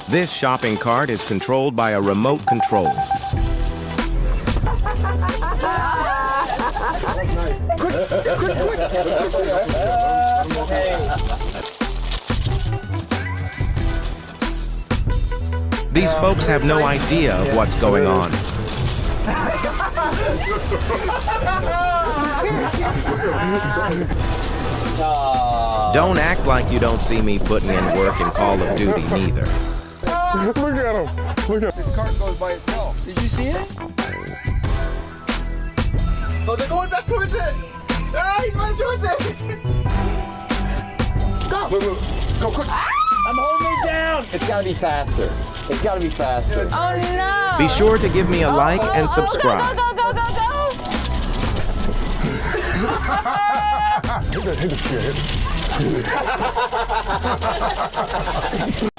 This shopping cart is controlled by a remote control. These folks have no idea of what's going on. Don't act like you don't see me putting in work in Call of Duty, neither. Look at him. Look at him. This cart goes by itself. Did you see it? Oh, they're going back towards it. Ah, he's running towards it. Go. Go quick. I'm holding it down. It's gotta be faster. It's gotta be faster. Oh no! Be sure to give me a like and subscribe. Go, go, go, go, go! Hit the shit.